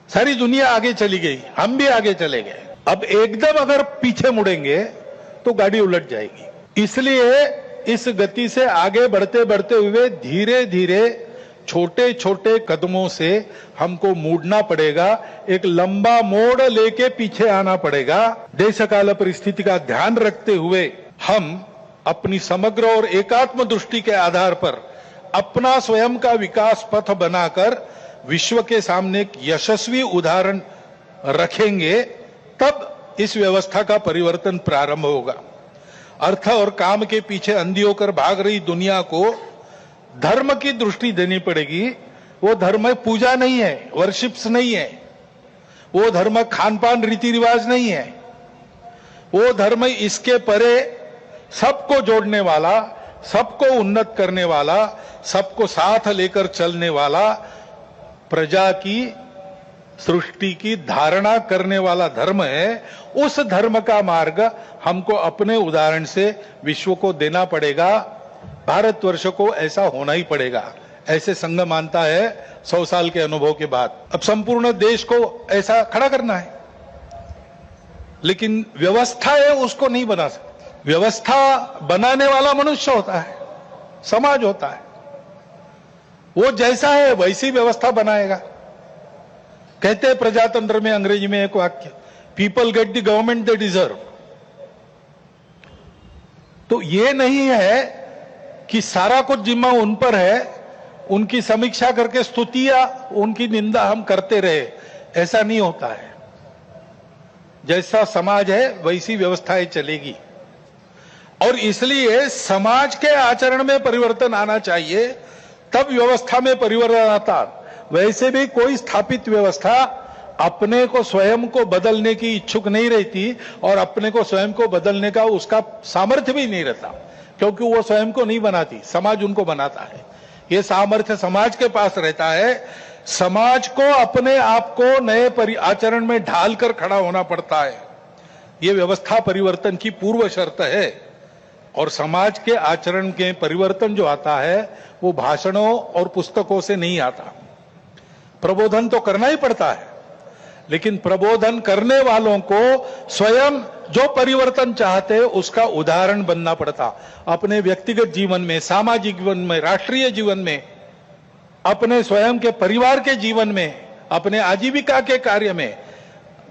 सारी दुनिया आगे चली गई, हम भी आगे चले गए। अब एकदम अगर पीछे मुड़ेंगे तो गाड़ी उलट जाएगी। इसलिए इस गति से आगे बढ़ते बढ़ते हुए धीरे धीरे छोटे छोटे कदमों से हमको मुड़ना पड़ेगा, एक लंबा मोड़ लेके पीछे आना पड़ेगा। देश काल परिस्थिति का ध्यान रखते हुए हम अपनी समग्र और एकात्म दृष्टि के आधार पर अपना स्वयं का विकास पथ बनाकर विश्व के सामने एक यशस्वी उदाहरण रखेंगे, तब इस व्यवस्था का परिवर्तन प्रारंभ होगा। अर्थ और काम के पीछे अंधी होकर भाग रही दुनिया को धर्म की दृष्टि देनी पड़ेगी। वो धर्म पूजा नहीं है, वर्शिप्स नहीं है, वो धर्म खान पान रीति रिवाज नहीं है, वो धर्म इसके परे सबको जोड़ने वाला, सबको उन्नत करने वाला, सबको साथ लेकर चलने वाला, प्रजा की सृष्टि की धारणा करने वाला धर्म है। उस धर्म का मार्ग हमको अपने उदाहरण से विश्व को देना पड़ेगा। भारतवर्ष को ऐसा होना ही पड़ेगा, ऐसे संघ मानता है 100 साल के अनुभव के बाद। अब संपूर्ण देश को ऐसा खड़ा करना है, लेकिन व्यवस्था है उसको नहीं बना सकते। व्यवस्था बनाने वाला मनुष्य होता है, समाज होता है, वो जैसा है वैसी व्यवस्था बनाएगा। कहते हैं प्रजातंत्र में अंग्रेजी में एक वाक्य, people get the government they deserve. तो ये नहीं है कि सारा कुछ जिम्मा उन पर है, उनकी समीक्षा करके स्तुतियां, उनकी निंदा हम करते रहे, ऐसा नहीं होता है। जैसा समाज है वैसी व्यवस्थाएं चलेगी, और इसलिए समाज के आचरण में परिवर्तन आना चाहिए, तब व्यवस्था में परिवर्तन आता। वैसे भी कोई स्थापित व्यवस्था अपने को स्वयं को बदलने की इच्छुक नहीं रहती, और अपने को स्वयं को बदलने का उसका सामर्थ्य भी नहीं रहता, क्योंकि वो स्वयं को नहीं बनाती, समाज उनको बनाता है। ये सामर्थ्य समाज के पास रहता है। समाज को अपने आप को नए आचरण में ढालकर खड़ा होना पड़ता है। ये व्यवस्था परिवर्तन की पूर्व शर्त है, और समाज के आचरण के परिवर्तन जो आता है वो भाषणों और पुस्तकों से नहीं आता। प्रबोधन तो करना ही पड़ता है, लेकिन प्रबोधन करने वालों को स्वयं जो परिवर्तन चाहते हैं उसका उदाहरण बनना पड़ता। अपने व्यक्तिगत जीवन में, सामाजिक जीवन में, राष्ट्रीय जीवन में, अपने स्वयं के परिवार के जीवन में, अपने आजीविका के कार्य में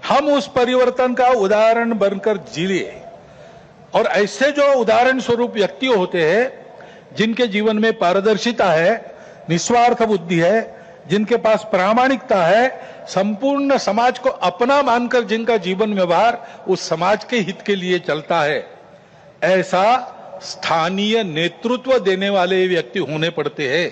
हम उस परिवर्तन का उदाहरण बनकर जिए। और ऐसे जो उदाहरण स्वरूप व्यक्ति होते हैं, जिनके जीवन में पारदर्शिता है, निस्वार्थ बुद्धि है, जिनके पास प्रामाणिकता है, संपूर्ण समाज को अपना मानकर जिनका जीवन व्यवहार उस समाज के हित के लिए चलता है, ऐसा स्थानीय नेतृत्व देने वाले व्यक्ति होने पड़ते हैं।